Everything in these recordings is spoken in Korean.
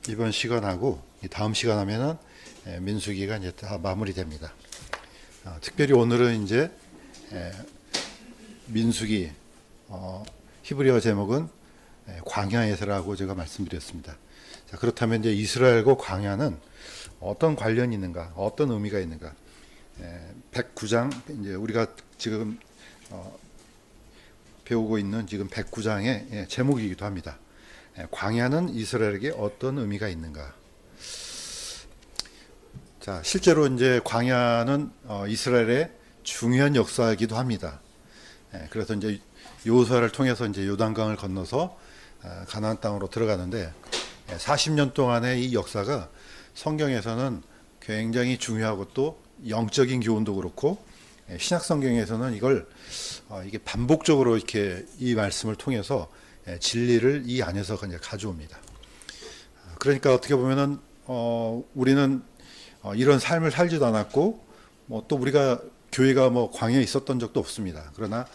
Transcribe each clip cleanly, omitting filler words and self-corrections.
이번 시간하고 다음 시간 하면은 민수기가 이제 다 마무리됩니다. 특별히 오늘은 이제 민수기 히브리어 제목은 광야에서라고 제가 말씀드렸습니다. 자, 그렇다면 이제 이스라엘과 광야는 어떤 관련이 있는가, 어떤 의미가 있는가? 109장 이제 우리가 지금 배우고 있는 지금 109장의 제목이기도 합니다. 광야는 이스라엘에게 어떤 의미가 있는가? 자, 실제로 이제 광야는 이스라엘의 중요한 역사이기도 합니다. 그래서 이제 여호수아를 통해서 이제 요단강을 건너서 가나안 땅으로 들어가는데 40년 동안의 이 역사가 성경에서는 굉장히 중요하고 또 영적인 교훈도 그렇고 신약 성경에서는 이걸 이게 반복적으로 이렇게 이 말씀을 통해서 진리를 이 안에서 그냥 가져옵니다. 그러니까 어떻게 보면은 우리는 이런 삶을 살지도 않았고 뭐 또 우리가 교회가 뭐 광야에 있었던 적도 없습니다. 그러나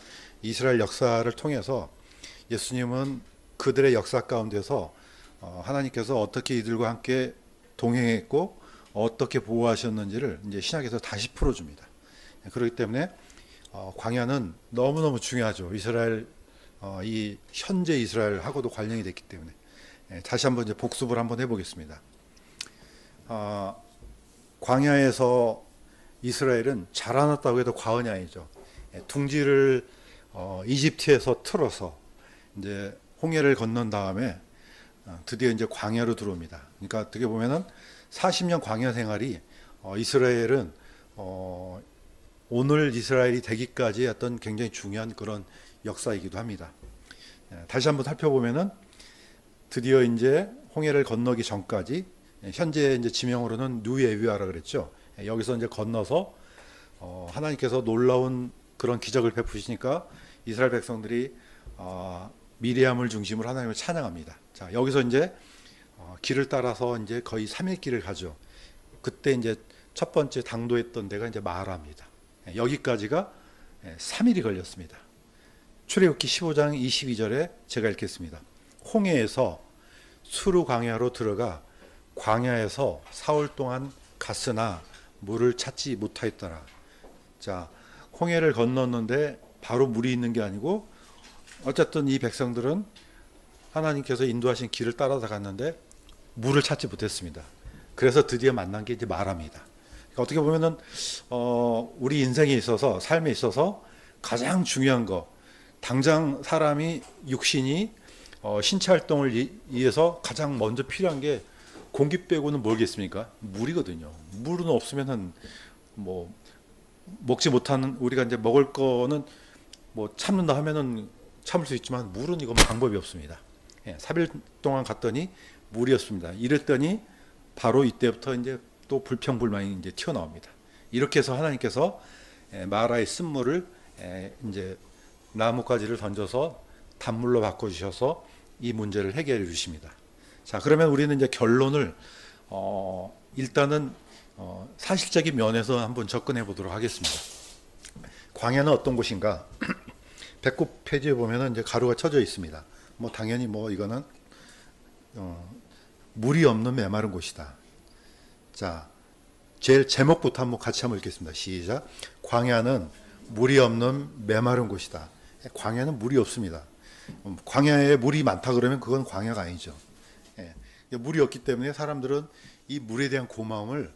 이스라엘 역사를 통해서 예수님은 그들의 역사 가운데서 하나님께서 어떻게 이들과 함께 동행했고 어떻게 보호하셨는지를 이제 신약에서 다시 풀어줍니다. 그렇기 때문에 광야는 너무너무 중요하죠. 이스라엘 이 현재 이스라엘하고도 관련이 됐기 때문에 다시 한번 이제 복습을 한번 해보겠습니다. 광야에서 이스라엘은 자라났다고 해도 과언이 아니죠. 둥지를 이집트에서 틀어서 이제 홍해를 건넌 다음에 드디어 이제 광야로 들어옵니다. 그러니까 어떻게 보면은 40년 광야 생활이 이스라엘은 오늘 이스라엘이 되기까지의 어떤 굉장히 중요한 그런 역사이기도 합니다. 다시 한번 살펴보면은 드디어 이제 홍해를 건너기 전까지 현재 이제 지명으로는 누에위아라 그랬죠. 여기서 이제 건너서 하나님께서 놀라운 그런 기적을 베푸시니까 이스라엘 백성들이 미리암을 중심으로 하나님을 찬양합니다. 자, 여기서 이제 길을 따라서 이제 거의 3일 길을 가죠. 그때 이제 첫 번째 당도했던 데가 이제 마라입니다. 여기까지가 3일이 걸렸습니다. 출애굽기 15장 22절에 제가 읽겠습니다. 홍해에서 수르 광야로 들어가 광야에서 사흘 동안 갔으나 물을 찾지 못하였더라. 자, 홍해를 건넜는데 바로 물이 있는 게 아니고 어쨌든 이 백성들은 하나님께서 인도하신 길을 따라서 갔는데 물을 찾지 못했습니다. 그래서 드디어 만난 게 이제 마라입니다. 그러니까 어떻게 보면은 우리 인생에 있어서 삶에 있어서 가장 중요한 거, 당장 사람이 육신이 신체 활동을 위해서 가장 먼저 필요한 게 공기 빼고는 뭐겠습니까? 물이거든요. 물은 없으면은 뭐 먹지 못하는 우리가 이제 먹을 거는 뭐 참는다 하면은 참을 수 있지만 물은 이건 방법이 없습니다. 3일 동안 갔더니 물이 없습니다. 이랬더니 바로 이때부터 이제 또 불평불만이 이제 튀어나옵니다. 이렇게 해서 하나님께서 마라의 쓴물을 이제 나뭇가지를 던져서 단물로 바꿔주셔서 이 문제를 해결해 주십니다. 자, 그러면 우리는 이제 결론을 일단은 사실적인 면에서 한번 접근해 보도록 하겠습니다. 광야는 어떤 곳인가? 109페이지에 보면은 이제 가루가 쳐져 있습니다. 뭐 당연히 뭐 이거는 물이 없는 메마른 곳이다. 자, 제일 제목부터 한번 같이 한번 읽겠습니다. 시작. 광야는 물이 없는 메마른 곳이다. 광야는 물이 없습니다. 광야에 물이 많다 그러면 그건 광야가 아니죠. 물이 없기 때문에 사람들은 이 물에 대한 고마움을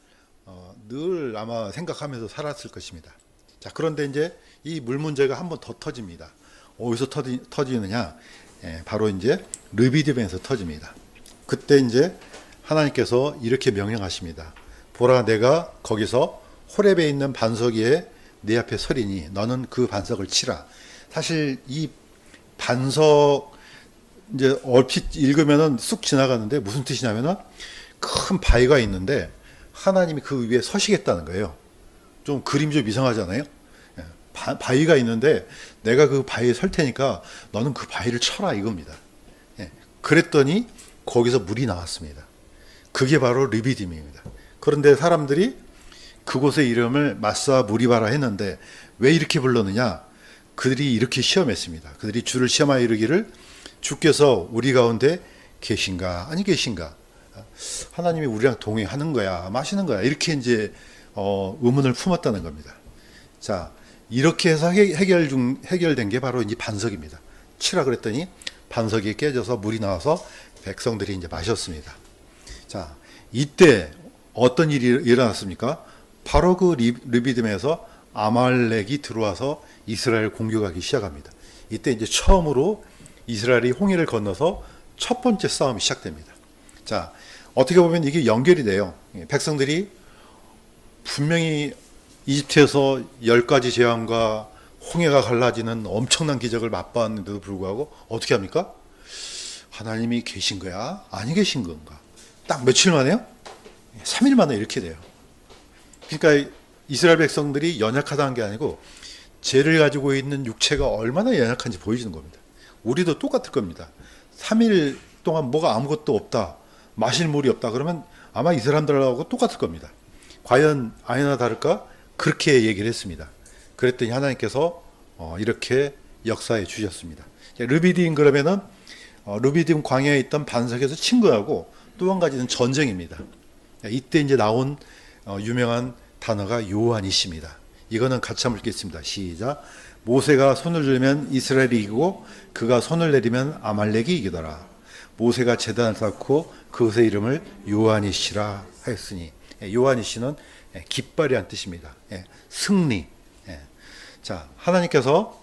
늘 아마 생각하면서 살았을 것입니다. 자, 그런데 이제 이 물 문제가 한번 더 터집니다. 어디서 터지느냐? 바로 이제 르비딤에서 터집니다. 그때 이제 하나님께서 이렇게 명령하십니다. 보라, 내가 거기서 호렙에 있는 반석 위에 네 앞에 서리니 너는 그 반석을 치라. 사실 이 반석 이제 얼핏 읽으면은 쑥 지나가는데 무슨 뜻이냐면은 큰 바위가 있는데 하나님이 그 위에 서시겠다는 거예요. 좀 그림 좀 이상하잖아요. 바위가 있는데 내가 그 바위에 설 테니까 너는 그 바위를 쳐라 이겁니다. 그랬더니 거기서 물이 나왔습니다. 그게 바로 르비딤입니다. 그런데 사람들이 그곳의 이름을 마사 무리바라 했는데 왜 이렇게 불렀느냐? 그들이 이렇게 시험했습니다. 그들이 주를 시험하여 이르기를 주께서 우리 가운데 계신가 아니 계신가? 하나님이 우리랑 동행하는 거야 마시는 거야 이렇게 이제 의문을 품었다는 겁니다. 자, 이렇게 해서 해결된 게 바로 이제 반석입니다. 치라 그랬더니 반석이 깨져서 물이 나와서 백성들이 이제 마셨습니다. 자, 이때 어떤 일이 일어났습니까? 바로 그 르비딤에서 아말렉이 들어와서 이스라엘 공격하기 시작합니다. 이때 이제 처음으로 이스라엘이 홍해를 건너서 첫 번째 싸움이 시작됩니다. 자, 어떻게 보면 이게 연결이 돼요. 백성들이 분명히 이집트에서 10가지 재앙과 홍해가 갈라지는 엄청난 기적을 맛봤는데도 불구하고 어떻게 합니까? 하나님이 계신 거야? 아니 계신 건가? 딱 며칠 만에요? 3일 만에 이렇게 돼요. 그러니까 이스라엘 백성들이 연약하다는 게 아니고 죄를 가지고 있는 육체가 얼마나 연약한지 보여주는 겁니다. 우리도 똑같을 겁니다. 3일 동안 뭐가 아무것도 없다. 마실 물이 없다. 그러면 아마 이 사람들하고 똑같을 겁니다. 과연 아니나 다를까? 그렇게 얘기를 했습니다. 그랬더니 하나님께서 이렇게 역사해 주셨습니다. 르비딤 그러면은 르비딤 광야에 있던 반석에서 친구하고 또 한 가지는 전쟁입니다. 이때 이제 나온 유명한 단어가 요한이십니다. 이거는 같이 한번 읽겠습니다. 시작. 모세가 손을 들면 이스라엘이 이기고 그가 손을 내리면 아말렉이 이기더라. 모세가 제단을 쌓고 그것의 이름을 요한이시라 하였으니 요한이시는 깃발이란 뜻입니다. 승리. 자, 하나님께서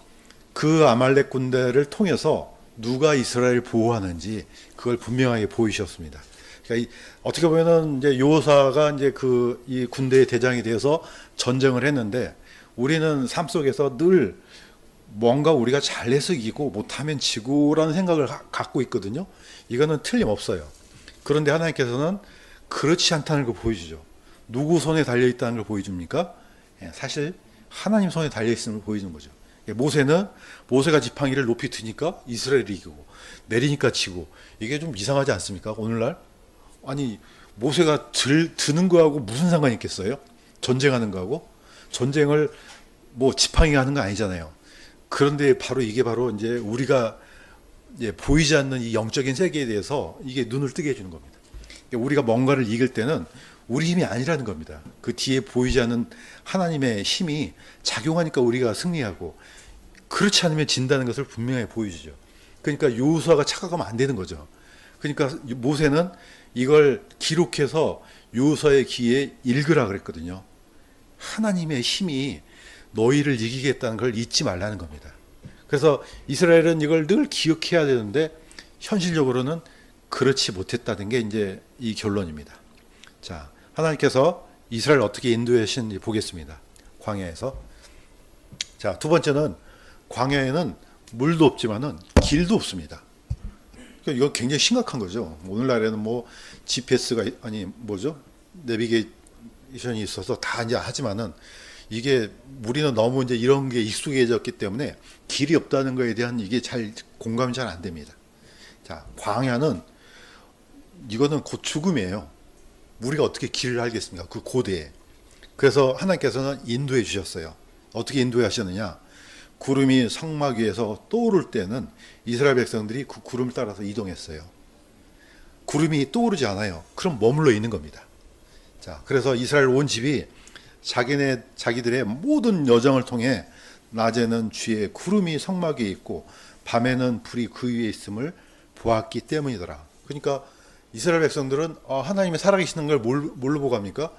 그 아말렉 군대를 통해서 누가 이스라엘을 보호하는지 그걸 분명하게 보이셨습니다. 그러니까 어떻게 보면은 이제 여호사가 이제 이 군대의 대장이 되어서 전쟁을 했는데 우리는 삶 속에서 늘 뭔가 우리가 잘해서 이기고 못하면 지고라는 생각을 갖고 있거든요. 이거는 틀림없어요. 그런데 하나님께서는 그렇지 않다는 걸 보여주죠. 누구 손에 달려있다는 걸 보여줍니까? 사실 하나님 손에 달려있음을 보여주는 거죠. 모세가 지팡이를 높이 드니까 이스라엘이 이기고 내리니까 지고 이게 좀 이상하지 않습니까? 오늘날? 아니 모세가 드는 거하고 무슨 상관이 있겠어요? 전쟁하는 거하고? 전쟁을 뭐 지팡이가 하는 거 아니잖아요. 그런데 이게 바로 이제 우리가 보이지 않는 이 영적인 세계에 대해서 이게 눈을 뜨게 해주는 겁니다. 우리가 뭔가를 이길 때는 우리 힘이 아니라는 겁니다. 그 뒤에 보이지 않는 하나님의 힘이 작용하니까 우리가 승리하고 그렇지 않으면 진다는 것을 분명히 보여주죠. 그러니까 여호수아가 착각하면 안 되는 거죠. 그러니까 모세는 이걸 기록해서 여호수아의 귀에 읽으라 그랬거든요. 하나님의 힘이 너희를 이기겠다는 걸 잊지 말라는 겁니다. 그래서 이스라엘은 이걸 늘 기억해야 되는데 현실적으로는 그렇지 못했다는 게 이제 이 결론입니다. 자, 하나님께서 이스라엘 어떻게 인도하시는지 보겠습니다. 광야에서. 자, 두 번째는 광야에는 물도 없지만은 길도 없습니다. 그러니까 이거 굉장히 심각한 거죠. 오늘날에는 뭐 GPS가 내비게이션이 있어서 다 이제 하지만은 이게 우리는 너무 이제 이런 게 익숙해졌기 때문에 길이 없다는 거에 대한 이게 공감이 잘 안 됩니다. 자, 광야는 이거는 곧 죽음이에요. 우리가 어떻게 길을 알겠습니까? 그 고대에. 그래서 하나님께서는 인도해 주셨어요. 어떻게 인도해 하셨느냐? 구름이 성막 위에서 떠오를 때는 이스라엘 백성들이 그 구름을 따라서 이동했어요. 구름이 떠오르지 않아요. 그럼 머물러 있는 겁니다. 자, 그래서 이스라엘 온 집이 자기들의 모든 여정을 통해 낮에는 주의 구름이 성막 위에 있고 밤에는 불이 그 위에 있음을 보았기 때문이더라. 그러니까 이스라엘 백성들은 하나님이 살아계시는 걸 뭘로 보고 합니까?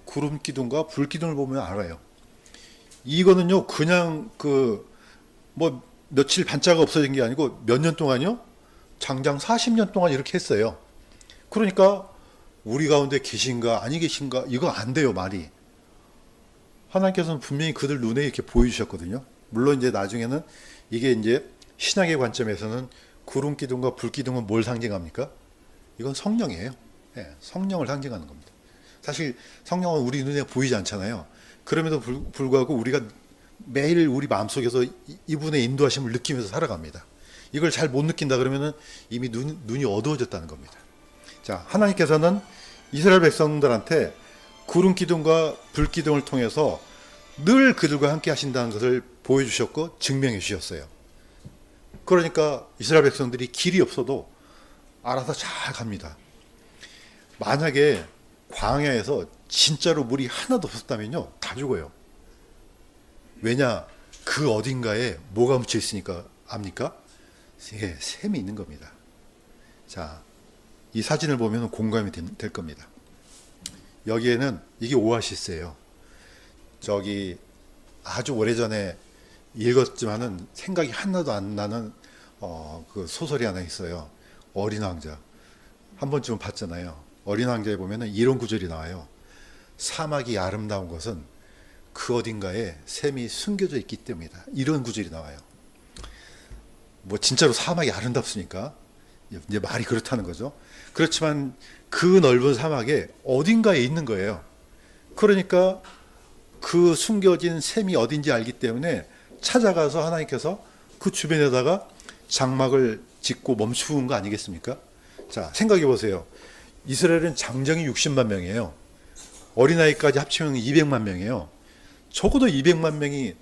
구름 기둥과 불 기둥을 보면 알아요. 이거는요 그냥 며칠 반자가 없어진 게 아니고 몇 년 동안요 장장 40년 동안 이렇게 했어요. 그러니까 우리 가운데 계신가 아니 계신가 이거 안 돼요 말이. 하나님께서는 분명히 그들 눈에 이렇게 보여주셨거든요. 물론 이제 나중에는 이게 이제 신학의 관점에서는 구름 기둥과 불 기둥은 뭘 상징합니까? 이건 성령이에요. 성령을 상징하는 겁니다. 사실 성령은 우리 눈에 보이지 않잖아요. 그럼에도 불구하고 우리가 매일 우리 마음속에서 이분의 인도하심을 느끼면서 살아갑니다. 이걸 잘 못 느낀다 그러면은 이미 눈이 어두워졌다는 겁니다. 자, 하나님께서는 이스라엘 백성들한테 구름 기둥과 불 기둥을 통해서 늘 그들과 함께 하신다는 것을 보여주셨고 증명해 주셨어요. 그러니까 이스라엘 백성들이 길이 없어도 알아서 잘 갑니다. 만약에 광야에서 진짜로 물이 하나도 없었다면요, 다 죽어요. 왜냐? 그 어딘가에 뭐가 묻혀 있으니까 압니까? 예, 샘이 있는 겁니다. 자, 이 사진을 보면 공감이 될 겁니다. 여기에는 이게 오아시스예요. 저기 아주 오래전에 읽었지만은 생각이 하나도 안 나는 그 소설이 하나 있어요. 어린 왕자. 한 번쯤은 봤잖아요. 어린 왕자에 보면은 이런 구절이 나와요. 사막이 아름다운 것은 그 어딘가에 샘이 숨겨져 있기 때문이다. 이런 구절이 나와요. 뭐 진짜로 사막이 아름답습니까? 이제 말이 그렇다는 거죠. 그렇지만 그 넓은 사막에 어딘가에 있는 거예요. 그러니까 그 숨겨진 샘이 어딘지 알기 때문에 찾아가서 하나님께서 그 주변에다가 장막을 짓고 멈추는 거 아니겠습니까? 자, 생각해 보세요. 이스라엘은 장정이 60만 명이에요. 어린아이까지 합치면 200만 명이에요. 적어도 200만 명이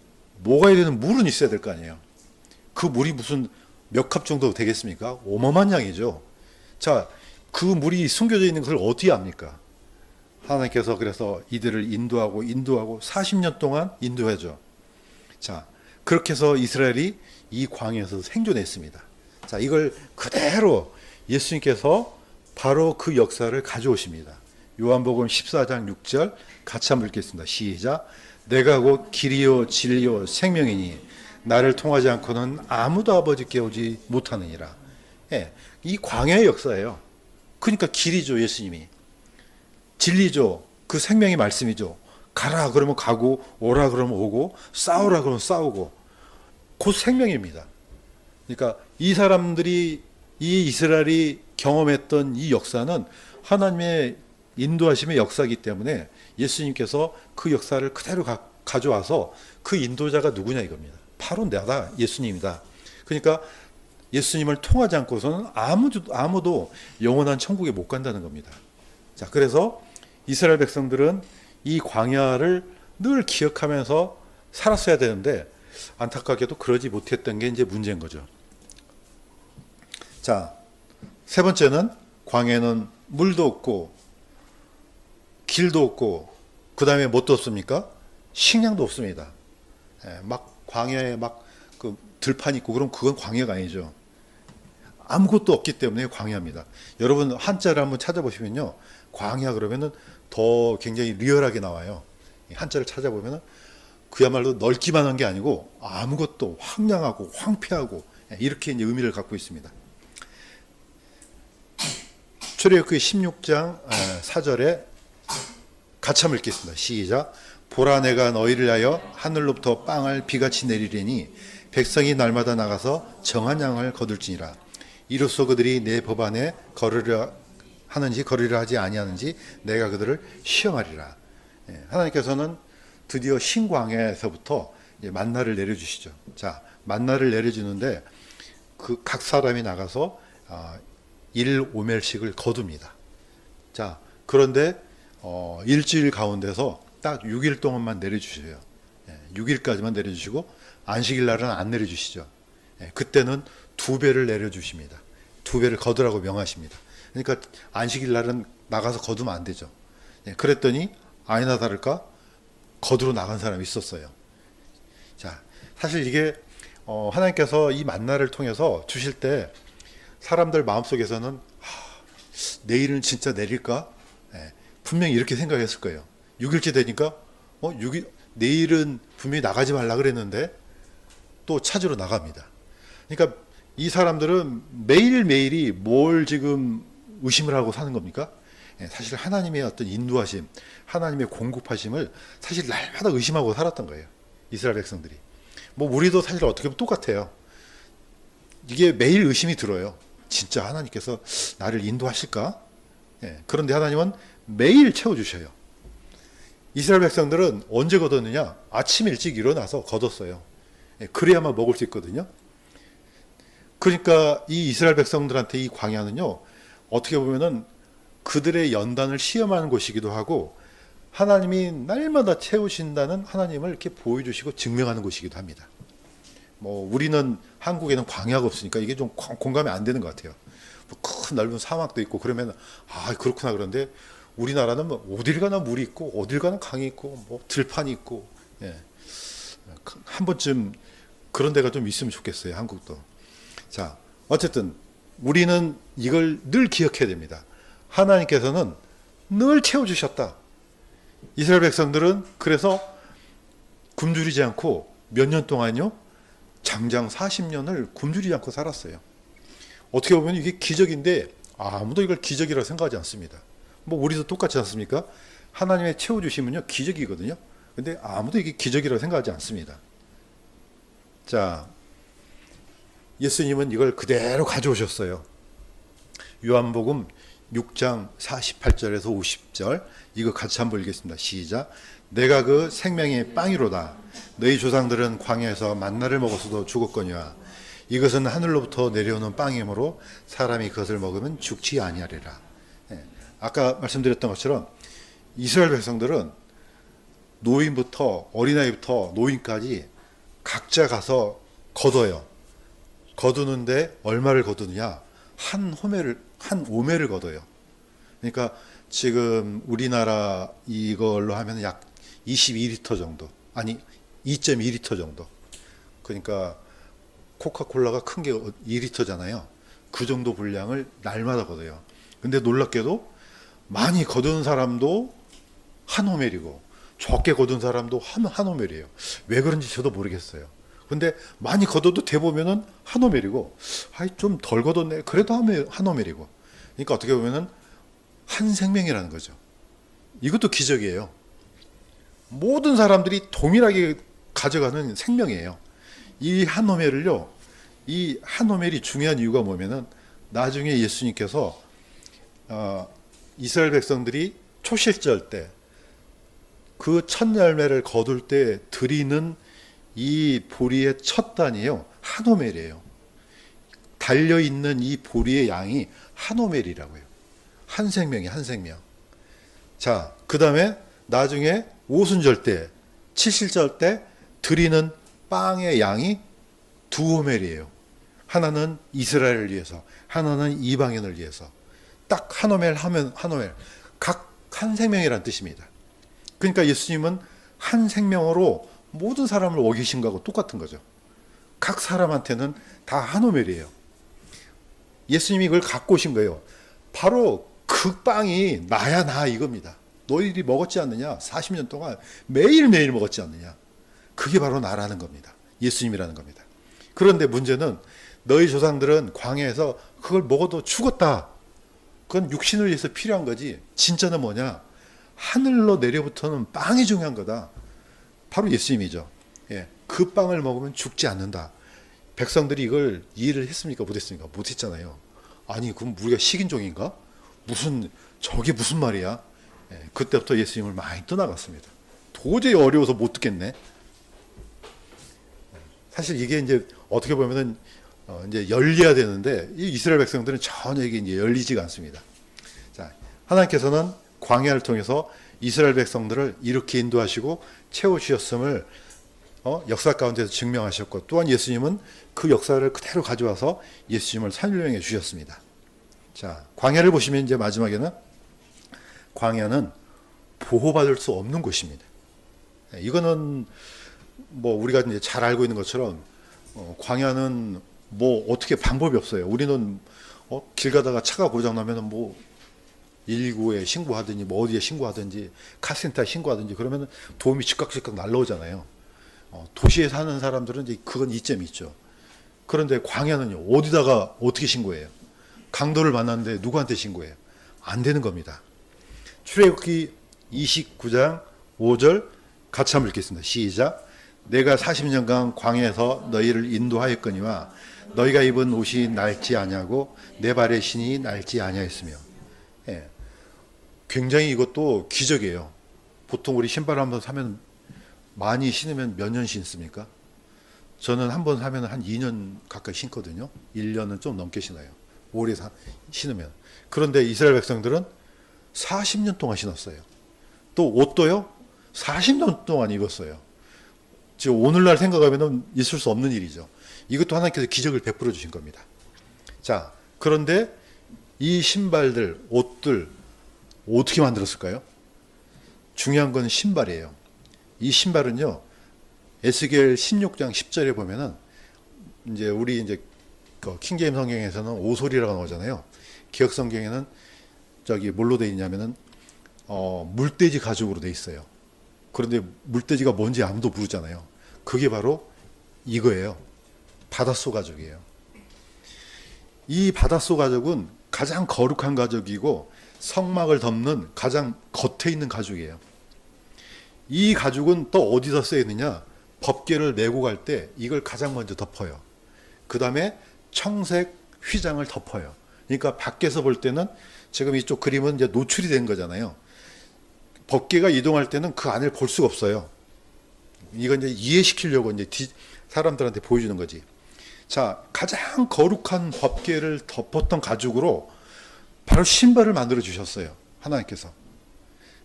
먹어야 되는 물은 있어야 될 거 아니에요. 그 물이 무슨 몇 컵 정도 되겠습니까? 어마어마한 양이죠. 자, 그 물이 숨겨져 있는 것을 어떻게 압니까? 하나님께서 그래서 이들을 인도하고 40년 동안 인도해줘. 자, 그렇게 해서 이스라엘이 이 광야에서 생존했습니다. 자, 이걸 그대로 예수님께서 바로 그 역사를 가져오십니다. 요한복음 14장 6절 같이 한번 읽겠습니다. 시작. 내가 곧 길이요 진리요 생명이니 나를 통하지 않고는 아무도 아버지께 오지 못하느니라. 예, 이 광야의 역사예요. 그러니까 길이죠, 예수님이. 진리죠. 그 생명의 말씀이죠. 가라 그러면 가고 오라 그러면 오고 싸우라 그러면 싸우고 곧 생명입니다. 그러니까 이 사람들이 이 이스라엘이 경험했던 이 역사는 하나님의 인도하심의 역사이기 때문에 예수님께서 그 역사를 그대로 가져와서 그 인도자가 누구냐 이겁니다. 바로 내가 예수님이다. 그러니까 예수님을 통하지 않고서는 아무도 영원한 천국에 못 간다는 겁니다. 자, 그래서 이스라엘 백성들은 이 광야를 늘 기억하면서 살았어야 되는데 안타깝게도 그러지 못했던 게 이제 문제인 거죠. 자, 세 번째는 광야에는 물도 없고 길도 없고 그 다음에 뭣도 없습니까? 식량도 없습니다. 막 광야에 막 그 들판 있고 그럼 그건 광야가 아니죠. 아무것도 없기 때문에 광야입니다. 여러분 한자를 한번 찾아보시면요. 광야 그러면은 더 굉장히 리얼하게 나와요. 한자를 찾아보면은 그야말로 넓기만 한 게 아니고 아무것도 황량하고 황폐하고 이렇게 이제 의미를 갖고 있습니다. 출애굽기 16장 4절에 같이 한번 읽겠습니다. 시작. 보라 내가 너희를 하여 하늘로부터 빵을 비같이 내리리니 백성이 날마다 나가서 정한 양을 거둘지니라. 이로써 그들이 내 법안에 걸으려 하는지 걸으려 하지 아니하는지 내가 그들을 시험하리라. 하나님께서는 드디어 신광야에서부터 만나를 내려주시죠. 자, 만나를 내려주는데 그 각 사람이 나가서 일 오멜씩을 거둡니다. 자, 그런데 일주일 가운데서 딱 6일 동안만 내려주셔요. 6일까지만 내려주시고 안식일 날은 안 내려주시죠. 그때는 2배를 내려주십니다. 2배를 거두라고 명하십니다. 그러니까 안식일 날은 나가서 거두면 안 되죠. 그랬더니 아니나 다를까 거두러 나간 사람이 있었어요. 자, 사실 이게 하나님께서 이 만나를 통해서 주실 때 사람들 마음속에서는 내일은 진짜 내릴까? 분명히 이렇게 생각했을 거예요. 6일째 되니까 6일 내일은 분명히 나가지 말라 그랬는데 또 찾으러 나갑니다. 그러니까 이 사람들은 매일매일이 뭘 지금 의심을 하고 사는 겁니까? 사실 하나님의 어떤 인도하심, 하나님의 공급하심을 사실 날마다 의심하고 살았던 거예요. 이스라엘 백성들이. 뭐 우리도 사실 어떻게 보면 똑같아요. 이게 매일 의심이 들어요. 진짜 하나님께서 나를 인도하실까? 그런데 하나님은 매일 채워주셔요. 이스라엘 백성들은 언제 거뒀느냐? 아침 일찍 일어나서 거뒀어요. 그래야만 먹을 수 있거든요. 그러니까 이 이스라엘 백성들한테 이 광야는요, 어떻게 보면은 그들의 연단을 시험하는 곳이기도 하고 하나님이 날마다 채우신다는 하나님을 이렇게 보여주시고 증명하는 곳이기도 합니다. 뭐 우리는 한국에는 광야가 없으니까 이게 좀 공감이 안 되는 것 같아요. 뭐 큰 넓은 사막도 있고 그러면 아 그렇구나. 그런데 우리나라는 뭐 어딜 가나 물이 있고 어딜 가나 강이 있고 뭐 들판이 있고 예. 한 번쯤 그런 데가 좀 있으면 좋겠어요. 한국도. 자, 어쨌든 우리는 이걸 늘 기억해야 됩니다. 하나님께서는 늘 채워주셨다. 이스라엘 백성들은 그래서 굶주리지 않고 몇 년 동안요? 장장 40년을 굶주리지 않고 살았어요. 어떻게 보면 이게 기적인데 아무도 이걸 기적이라고 생각하지 않습니다. 뭐 우리도 똑같지 않습니까? 하나님의 채워주시면요 기적이거든요. 근데 아무도 이게 기적이라고 생각하지 않습니다. 자, 예수님은 이걸 그대로 가져오셨어요. 요한복음 6장 48절에서 50절 이거 같이 한번 읽겠습니다. 시작. 내가 그 생명의 빵이로다. 너희 조상들은 광야에서 만나를 먹었어도 죽었거니와 이것은 하늘로부터 내려오는 빵이므로 사람이 그것을 먹으면 죽지 아니하리라. 예, 아까 말씀드렸던 것처럼 이스라엘 백성들은 노인부터 어린아이부터 노인까지 각자 가서 거둬요. 거두는데 얼마를 거두느냐? 한 오매를 거둬요. 그러니까 지금 우리나라 이걸로 하면 약 22리터 정도, 아니 2.2리터 정도. 그러니까 코카콜라가 큰 게 2리터잖아요. 그 정도 분량을 날마다 거둬요. 근데 놀랍게도 많이 거두는 사람도 한 오멜이고 적게 거둔 사람도 한 오멜이에요. 왜 그런지 저도 모르겠어요. 근데 많이 거둬도 대보면은 한 오멜이고, 아이 좀 덜 거뒀네. 그래도 한 오멜이고. 그러니까 어떻게 보면은 한 생명이라는 거죠. 이것도 기적이에요. 모든 사람들이 동일하게 가져가는 생명이에요. 이 한 오멜을요, 이 한 오멜이 중요한 이유가 뭐냐면은 나중에 예수님께서 이스라엘 백성들이 초실절 때 그 첫 열매를 거둘 때 드리는 이 보리의 첫 단이에요. 한 오멜이에요. 달려있는 이 보리의 양이 한 오멜이라고 해요. 한 생명이 한 생명. 자, 그 다음에 나중에 오순절 때, 칠실절 때 드리는 빵의 양이 두 오멜이에요. 하나는 이스라엘을 위해서, 하나는 이방인을 위해서. 딱 한 오멜 하면 한 오멜. 각 한 생명이라는 뜻입니다. 그러니까 예수님은 한 생명으로 모든 사람을 먹이신 거하고 똑같은 거죠. 각 사람한테는 다 한 오멜이에요. 예수님이 그걸 갖고 오신 거예요. 바로 그 빵이 나야 나 이겁니다. 너희들이 먹었지 않느냐? 40년 동안 매일매일 먹었지 않느냐? 그게 바로 나라는 겁니다. 예수님이라는 겁니다. 그런데 문제는 너희 조상들은 광야에서 그걸 먹어도 죽었다. 그건 육신을 위해서 필요한 거지. 진짜는 뭐냐? 하늘로 내려부터는 빵이 중요한 거다. 바로 예수님이죠. 예, 그 빵을 먹으면 죽지 않는다. 백성들이 이걸 이해를 했습니까? 못했습니까? 못했잖아요. 아니 그럼 우리가 식인종인가? 저게 무슨 말이야? 예, 그때부터 예수님을 많이 떠나갔습니다. 도저히 어려워서 못 듣겠네. 사실 이게 이제 어떻게 보면은 이제 열려야 되는데 이 이스라엘 백성들은 전혀 이게 이제 열리지가 않습니다. 자, 하나님께서는 광야를 통해서 이스라엘 백성들을 이렇게 인도하시고 채워주셨음을 역사 가운데서 증명하셨고, 또한 예수님은 그 역사를 그대로 가져와서 예수님을 설명해 주셨습니다. 자, 광야를 보시면 이제 마지막에는 광야는 보호받을 수 없는 곳입니다. 이거는 뭐 우리가 이제 잘 알고 있는 것처럼 광야는 뭐 어떻게 방법이 없어요. 우리는 길 가다가 차가 고장 나면은 뭐 119에 신고하든지 뭐 어디에 신고하든지 카센터에 신고하든지 그러면 도움이 즉각 날라오잖아요. 도시에 사는 사람들은 이제 그건 이점이 있죠. 그런데 광야는요, 어디다가 어떻게 신고해요? 강도를 만났는데 누구한테 신고해요? 안 되는 겁니다. 출애굽기 29장 5절 같이 한번 읽겠습니다. 시작. 내가 40년간 광야에서 너희를 인도하였거니와 너희가 입은 옷이 낡지 아니하고 내 발의 신이 낡지 아니하였으며. 예. 굉장히 이것도 기적이에요. 보통 우리 신발 한번 사면 많이 신으면 몇 년 신습니까? 저는 한번 사면 한 2년 가까이 신거든요. 1년은 좀 넘게 신어요. 오래 신으면. 그런데 이스라엘 백성들은 40년 동안 신었어요. 또 옷도요, 40년 동안 입었어요. 지금 오늘날 생각하면 있을 수 없는 일이죠. 이것도 하나님께서 기적을 베풀어 주신 겁니다. 자, 그런데 이 신발들, 옷들 어떻게 만들었을까요? 중요한 건 신발이에요. 이 신발은요, 에스겔 16장 10절에 보면은 이제 우리 이제 그 킹제임 성경에서는 오솔이라고 나오잖아요. 기억 성경에는 저기 뭘로 돼 있냐면은 물돼지 가죽으로 돼 있어요. 그런데 물돼지가 뭔지 아무도 모르잖아요. 그게 바로 이거예요. 바닷소 가죽이에요. 이 바닷소 가죽은 가장 거룩한 가죽이고 성막을 덮는 가장 겉에 있는 가죽이에요. 이 가죽은 또 어디다 쓰이느냐? 법궤를 메고 갈 때 이걸 가장 먼저 덮어요. 그 다음에 청색 휘장을 덮어요. 그러니까 밖에서 볼 때는 지금 이쪽 그림은 이제 노출이 된 거잖아요. 법궤가 이동할 때는 그 안을 볼 수가 없어요. 이건 이제 이해시키려고 이제 사람들한테 보여주는 거지. 자, 가장 거룩한 법궤를 덮었던 가죽으로 바로 신발을 만들어 주셨어요. 하나님께서.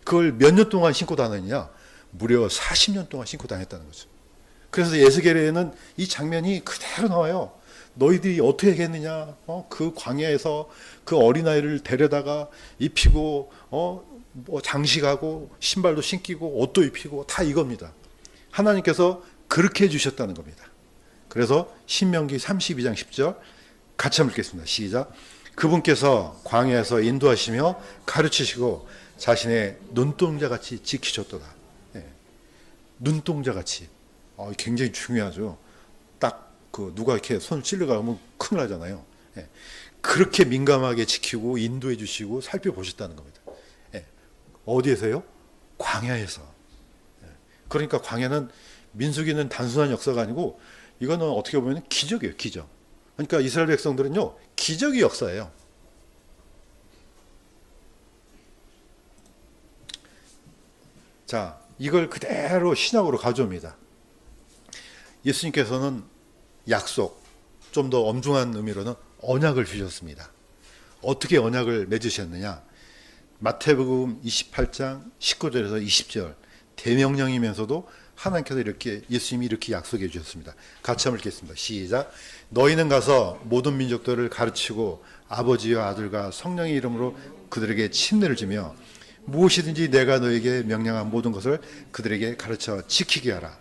그걸 몇 년 동안 신고 다녔냐? 무려 40년 동안 신고 다녔다는 거죠. 그래서 에스겔에는 이 장면이 그대로 나와요. 너희들이 어떻게 했느냐? 그 광야에서 그 어린아이를 데려다가 입히고, 뭐 장식하고, 신발도 신기고, 옷도 입히고, 다 이겁니다. 하나님께서 그렇게 해주셨다는 겁니다. 그래서 신명기 32장 10절 같이 한번 읽겠습니다. 시작. 그분께서 광야에서 인도하시며 가르치시고 자신의 눈동자같이 지키셨도다. 네. 눈동자같이. 굉장히 중요하죠. 딱 그 누가 이렇게 손을 찔러가면 큰일 나잖아요. 네. 그렇게 민감하게 지키고 인도해 주시고 살펴보셨다는 겁니다. 네. 어디에서요? 광야에서. 네. 그러니까 광야는 민수기는 단순한 역사가 아니고 이거는 어떻게 보면 기적이에요. 기적. 그러니까 이스라엘 백성들은요. 기적의 역사예요. 자, 이걸 그대로 신약으로 가져옵니다. 예수님께서는 약속, 좀 더 엄중한 의미로는 언약을 주셨습니다. 어떻게 언약을 맺으셨느냐? 마태복음 28장 19절에서 20절 대명령이면서도 하나님께서 이렇게 예수님이 이렇게 약속해 주셨습니다. 같이 한번 읽겠습니다. 시작. 너희는 가서 모든 민족들을 가르치고 아버지와 아들과 성령의 이름으로 그들에게 침례를 주며 무엇이든지 내가 너에게 명령한 모든 것을 그들에게 가르쳐 지키게 하라.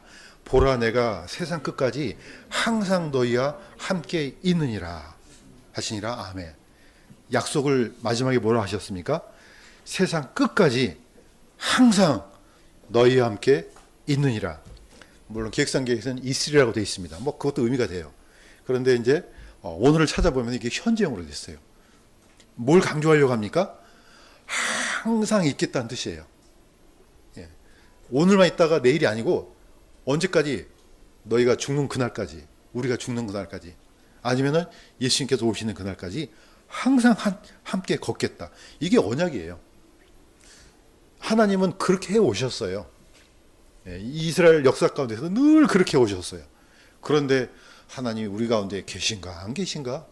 보라, 내가 세상 끝까지 항상 너희와 함께 있느니라 하시니라. 아멘. 약속을 마지막에 뭐라 하셨습니까? 세상 끝까지 항상 너희와 함께 있느니라. 물론 기획상계에서는 있으리라고 되어 있습니다. 뭐 그것도 의미가 돼요. 그런데 이제 오늘을 찾아보면 이게 현재형으로 됐어요. 뭘 강조하려고 합니까? 항상 있겠다는 뜻이에요. 예. 오늘만 있다가 내일이 아니고 언제까지? 너희가 죽는 그날까지, 우리가 죽는 그날까지, 아니면은 예수님께서 오시는 그날까지 항상 함께 걷겠다. 이게 언약이에요. 하나님은 그렇게 해 오셨어요. 예, 이스라엘 역사 가운데서 늘 그렇게 해 오셨어요. 그런데 하나님이 우리 가운데 계신가 안 계신가?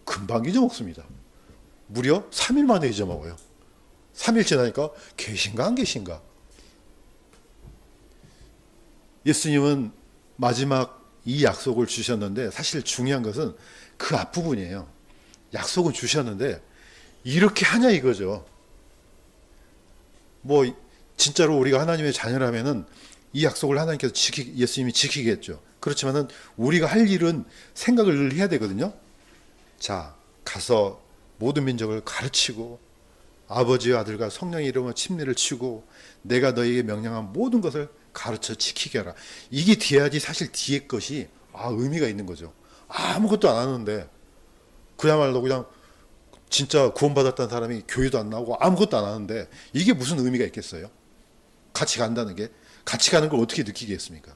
금방 잊어먹습니다. 무려 3일 만에 잊어먹어요. 3일 지나니까 계신가 안 계신가? 예수님은 마지막 이 약속을 주셨는데 사실 중요한 것은 그 앞부분이에요. 약속은 주셨는데 이렇게 하냐 이거죠. 뭐 진짜로 우리가 하나님의 자녀라면은 이 약속을 하나님께서 예수님이 지키겠죠. 그렇지만은 우리가 할 일은 생각을 해야 되거든요. 자, 가서 모든 민족을 가르치고 아버지와 아들과 성령의 이름으로 침례를 치고 내가 너희에게 명령한 모든 것을 가르쳐 지키게 하라. 이게 돼야지 사실 뒤에 것이 의미가 있는 거죠. 아무것도 안 하는데 그야말로 그냥 진짜 구원받았다는 사람이 교회도 안 나오고 아무것도 안 하는데 이게 무슨 의미가 있겠어요? 같이 간다는 게, 같이 가는 걸 어떻게 느끼겠습니까?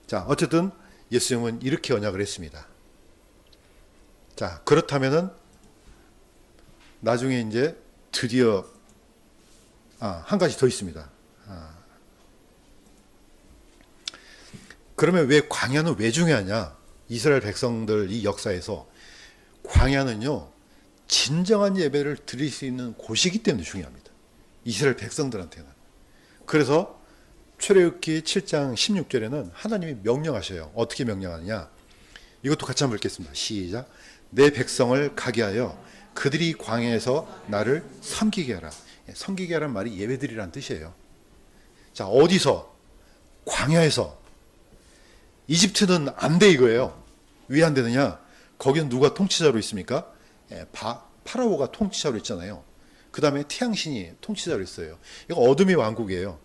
자, 어쨌든 예수님은 이렇게 언약을 했습니다. 자, 그렇다면은 나중에 이제 드디어 한 가지 더 있습니다. 그러면 왜 광야는 왜 중요하냐? 이스라엘 백성들 이 역사에서 광야는요 진정한 예배를 드릴 수 있는 곳이기 때문에 중요합니다. 이스라엘 백성들한테는. 그래서 출애굽기 7장 16절에는 하나님이 명령하셔요. 어떻게 명령하느냐? 이것도 같이 한번 읽겠습니다. 시작. 내 백성을 가게 하여 그들이 광야에서 나를 섬기게 하라. 섬기게 하라는 말이 예배드리라는 뜻이에요. 자, 어디서? 광야에서. 이집트는 안 돼 이거예요. 왜 안 되느냐? 거기는 누가 통치자로 있습니까? 파라오가 통치자로 있잖아요. 그 다음에 태양신이 통치자로 있어요. 이거 어둠의 왕국이에요.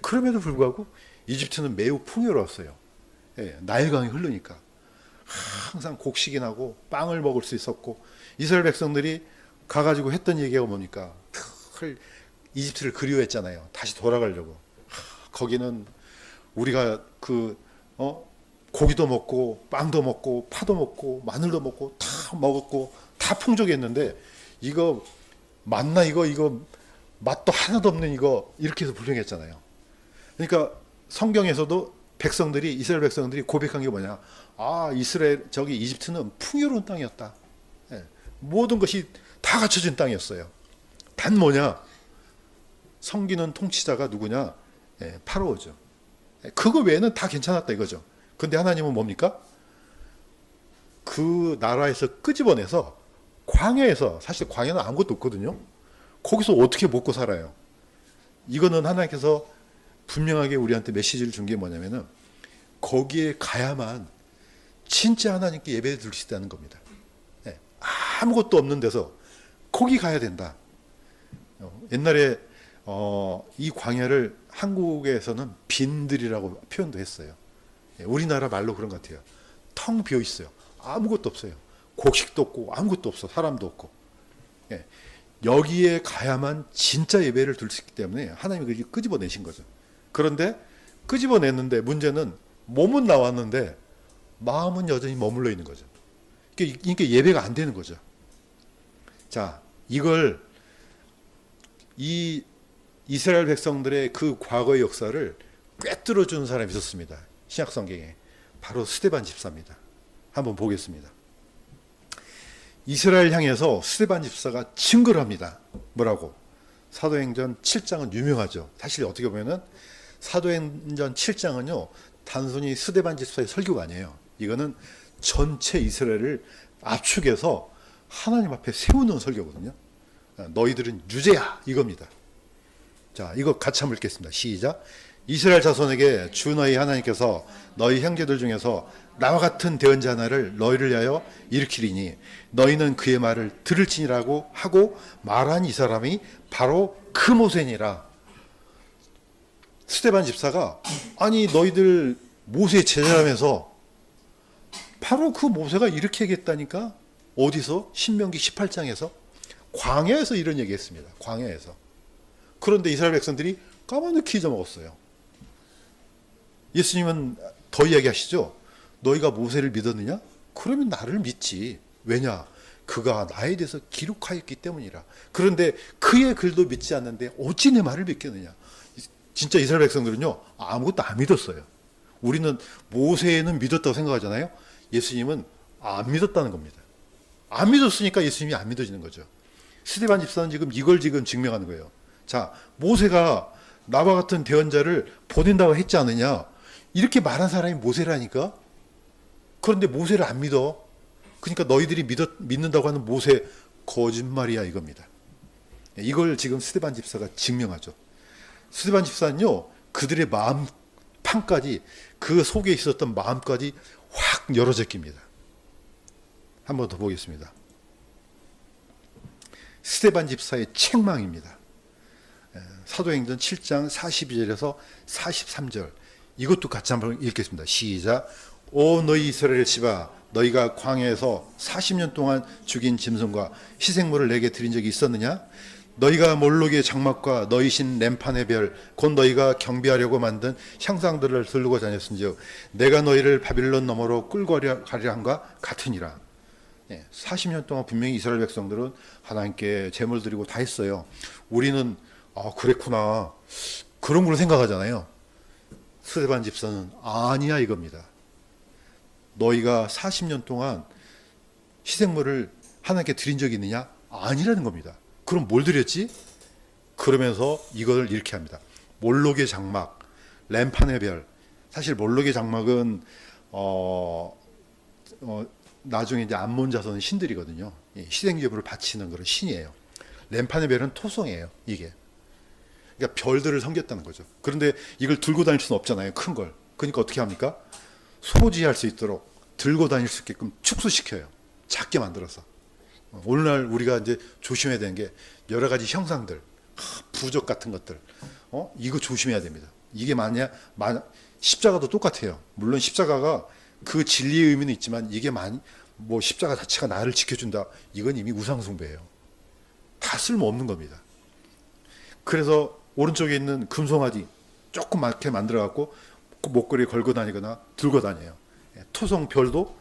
그럼에도 불구하고 이집트는 매우 풍요로웠어요. 나일강이 흐르니까 항상 곡식이 나고 빵을 먹을 수 있었고, 이스라엘 백성들이 가가지고 했던 얘기가 뭡니까? 이집트를 그리워했잖아요. 다시 돌아가려고. 거기는 우리가 고기도 먹고 빵도 먹고 파도 먹고 마늘도 먹고 다 먹었고 다 풍족했는데, 이거 맞나, 이거 맛도 하나도 없는 이거, 이렇게 해서 불평했잖아요. 그러니까 성경에서도 이스라엘 백성들이 고백한 게 뭐냐? 저기 이집트는 풍요로운 땅이었다. 모든 것이 다 갖춰진 땅이었어요. 단 뭐냐? 섬기는 통치자가 누구냐? 파라오죠. 그거 외에는 다 괜찮았다 이거죠. 근데 하나님은 뭡니까? 그 나라에서 끄집어내서 광야에서, 사실 광야는 아무것도 없거든요. 거기서 어떻게 먹고 살아요? 이거는 하나님께서 분명하게 우리한테 메시지를 준 게 뭐냐면은, 거기에 가야만 진짜 하나님께 예배를 드릴 수 있다는 겁니다. 아무것도 없는 데서 거기 가야 된다. 옛날에 이 광야를 한국에서는 빈들이라고 표현도 했어요. 우리나라 말로 그런 것 같아요. 텅 비어 있어요. 아무것도 없어요. 곡식도 없고 아무것도 없어. 사람도 없고. 여기에 가야만 진짜 예배를 드릴 수 있기 때문에 하나님이 그렇게 끄집어내신 거죠. 그런데 끄집어냈는데 문제는 몸은 나왔는데 마음은 여전히 머물러 있는 거죠. 그러니까 예배가 안 되는 거죠. 자, 이걸 이 이스라엘 백성들의 그 과거의 역사를 꿰뚫어 주는 사람이 있었습니다. 신약 성경에. 바로 스데반 집사입니다. 한번 보겠습니다. 이스라엘 향해서 스데반 집사가 증거를 합니다. 뭐라고? 사도행전 7장은 유명하죠. 사실 어떻게 보면은 사도행전 7장은요, 단순히 스데반 집사의 설교가 아니에요. 이거는 전체 이스라엘을 압축해서 하나님 앞에 세우는 설교거든요. 너희들은 유죄야, 이겁니다. 자, 이거 같이 한번 읽겠습니다. 시작. 이스라엘 자손에게 주 너희 하나님께서 너희 형제들 중에서 나와 같은 대언자 하나를 너희를 위하여 일으키리니 너희는 그의 말을 들을지니라고 하고 말한 이 사람이 바로 그 모세니라. 스데반 집사가, 아니 너희들 모세의 제자라면서 바로 그 모세가 이렇게 얘기했다니까? 어디서? 신명기 18장에서 광야에서 이런 얘기했습니다. 광야에서. 그런데 이스라엘 백성들이 까마득히 잊어먹었어요. 예수님은 더 이야기하시죠. 너희가 모세를 믿었느냐? 그러면 나를 믿지. 왜냐? 그가 나에 대해서 기록하였기 때문이라. 그런데 그의 글도 믿지 않는데 어찌 내 말을 믿겠느냐? 진짜 이스라엘 백성들은요, 아무것도 안 믿었어요. 우리는 모세는 믿었다고 생각하잖아요. 예수님은 안 믿었다는 겁니다. 안 믿었으니까 예수님이 안 믿어지는 거죠. 스데반 집사는 이걸 증명하는 거예요. 자, 모세가 나와 같은 대언자를 보낸다고 했지 않느냐? 이렇게 말한 사람이 모세라니까? 그런데 모세를 안 믿어. 그러니까 너희들이 믿는다고 하는 모세 거짓말이야, 이겁니다. 이걸 지금 스데반 집사가 증명하죠. 스데반 집사는요, 그들의 마음 판까지, 그 속에 있었던 마음까지 확 열어 제낍니다. 한 번 더 보겠습니다. 스데반 집사의 책망입니다. 사도행전 7장 42절에서 43절, 이것도 같이 한번 읽겠습니다. 시작. 오 너희 이스라엘 집아, 너희가 광야에서 40년 동안 죽인 짐승과 희생물을 내게 드린 적이 있었느냐? 너희가 몰록의 장막과 너희 신 램판의 별, 곧 너희가 경배하려고 만든 형상들을 들고 다녔은즉 내가 너희를 바빌론 너머로 끌고 가려 함과 같으니라. 40년 동안 분명히 이스라엘 백성들은 하나님께 제물 드리고 다 했어요. 우리는 그랬구나, 그런 걸로 생각하잖아요. 스데반 집사는 아니야, 이겁니다. 너희가 40년 동안 희생물을 하나님께 드린 적이 있느냐? 아니라는 겁니다. 그럼 뭘 드렸지? 그러면서 이걸 이렇게 합니다. 몰록의 장막, 램판의 별. 사실 몰록의 장막은 나중에 이제 암몬 자손의 신들이거든요. 희생제물을 바치는 그런 신이에요. 렘파네벨은 토성이에요. 이게. 그러니까 별들을 섬겼다는 거죠. 그런데 이걸 들고 다닐 수는 없잖아요. 큰 걸. 그러니까 어떻게 합니까? 소지할 수 있도록 들고 다닐 수 있게끔 축소시켜요. 작게 만들어서. 오늘날 우리가 이제 조심해야 되는 게 여러 가지 형상들, 부적 같은 것들, 이거 조심해야 됩니다. 이게 만약 십자가도 똑같아요. 물론 십자가가 그 진리의 의미는 있지만 이게 뭐 십자가 자체가 나를 지켜준다. 이건 이미 우상숭배예요. 다 쓸모없는 겁니다. 그래서 오른쪽에 있는 금송아지 조그맣게 만들어 갖고 목걸이에 걸고 다니거나 들고 다녀요. 토성 별도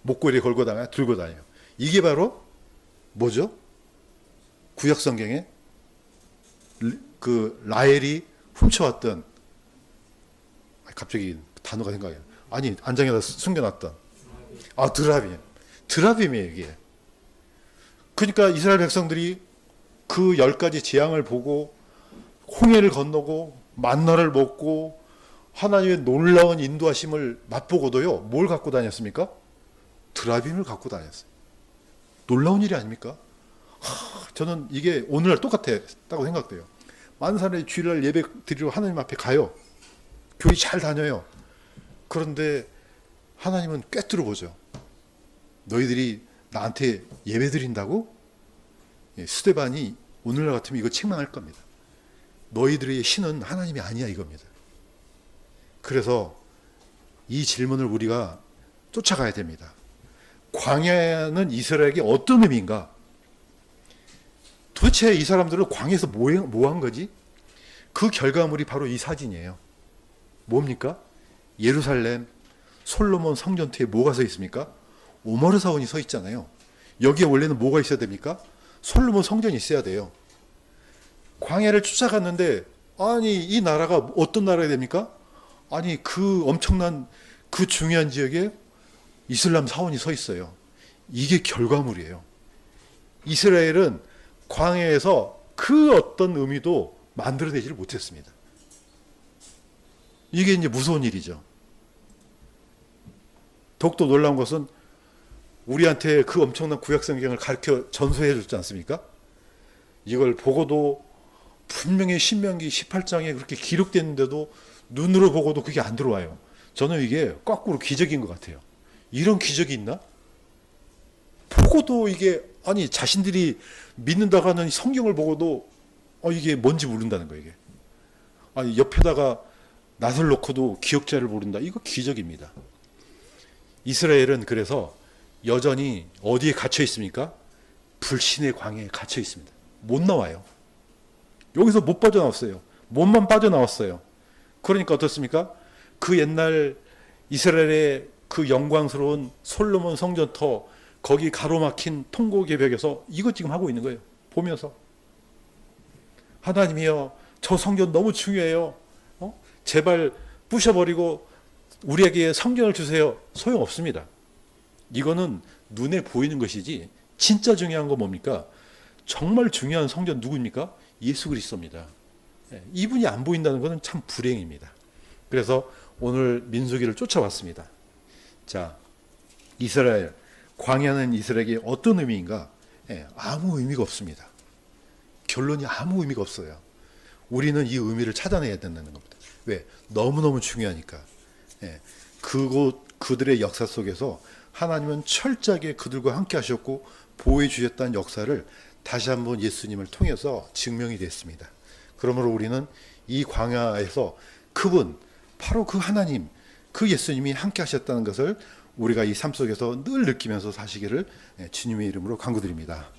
목걸이에 걸고 다녀요. 들고 다녀요. 이게 바로 뭐죠? 구약 성경에 그 라헬이 훔쳐왔던, 갑자기 단어가 생각이 안 나. 아니 안장에다 숨겨놨던 드라빔이에요 이게. 그러니까 이스라엘 백성들이 그 10가지 재앙을 보고 홍해를 건너고 만나를 먹고 하나님의 놀라운 인도하심을 맛보고도요, 뭘 갖고 다녔습니까? 드라빔을 갖고 다녔어요. 놀라운 일이 아닙니까? 저는 이게 오늘날 똑같다고 생각돼요. 많은 사람들이 주일날 예배 드리러 하나님 앞에 가요. 교회 잘 다녀요. 그런데 하나님은 꿰뚫어 보죠. 너희들이 나한테 예배 드린다고? 스데반이 오늘날 같으면 이거 책망할 겁니다. 너희들의 신은 하나님이 아니야 이겁니다. 그래서 이 질문을 우리가 쫓아가야 됩니다. 광야는 이스라엘에게 어떤 의미인가? 도대체 이 사람들은 광야에서 뭐 한 거지? 그 결과물이 바로 이 사진이에요. 뭡니까? 예루살렘 솔로몬 성전터에 뭐가 서 있습니까? 오므르 사원이 서 있잖아요. 여기에 원래는 뭐가 있어야 됩니까? 솔로몬 성전이 있어야 돼요. 광야를 쫓아갔는데 아니 이 나라가 어떤 나라가 됩니까? 아니 그 엄청난 그 중요한 지역에 이슬람 사원이 서 있어요. 이게 결과물이에요. 이스라엘은 광야에서 그 어떤 의미도 만들어내지를 못했습니다. 이게 이제 무서운 일이죠. 더욱더 놀라운 것은 우리한테 그 엄청난 구약 성경을 가르쳐 전수해 줬지 않습니까? 이걸 보고도 분명히 신명기 18장에 그렇게 기록됐는데도 눈으로 보고도 그게 안 들어와요. 저는 이게 거꾸로 기적인 것 같아요. 이런 기적이 있나? 보고도 이게 아니 자신들이 믿는다고 하는 성경을 보고도 이게 뭔지 모른다는 거예요. 이게. 아니 옆에다가 낫을 놓고도 기억자를 모른다. 이거 기적입니다. 이스라엘은 그래서 여전히 어디에 갇혀 있습니까? 불신의 광야에 갇혀 있습니다. 못 나와요. 여기서 못 빠져나왔어요. 몸만 빠져나왔어요. 그러니까 어떻습니까? 그 옛날 이스라엘의 그 영광스러운 솔로몬 성전터 거기 가로막힌 통곡의 벽에서 이것 지금 하고 있는 거예요. 보면서 하나님이여 저 성전 너무 중요해요. 제발 부셔버리고 우리에게 성전을 주세요. 소용없습니다. 이거는 눈에 보이는 것이지 진짜 중요한 건 뭡니까? 정말 중요한 성전 누구입니까? 예수 그리스도입니다. 이분이 안 보인다는 것은 참 불행입니다. 그래서 오늘 민수기를 쫓아왔습니다. 자, 이스라엘, 광야는 이스라엘에게 어떤 의미인가? 아무 의미가 없습니다. 결론이 아무 의미가 없어요. 우리는 이 의미를 찾아내야 된다는 겁니다. 왜? 너무너무 중요하니까. 그들의 역사 속에서 하나님은 철저하게 그들과 함께 하셨고 보호해 주셨다는 역사를 다시 한번 예수님을 통해서 증명이 됐습니다. 그러므로 우리는 이 광야에서 그분, 바로 그 하나님, 그 예수님이 함께 하셨다는 것을 우리가 이 삶 속에서 늘 느끼면서 사시기를 주님의 이름으로 간구드립니다.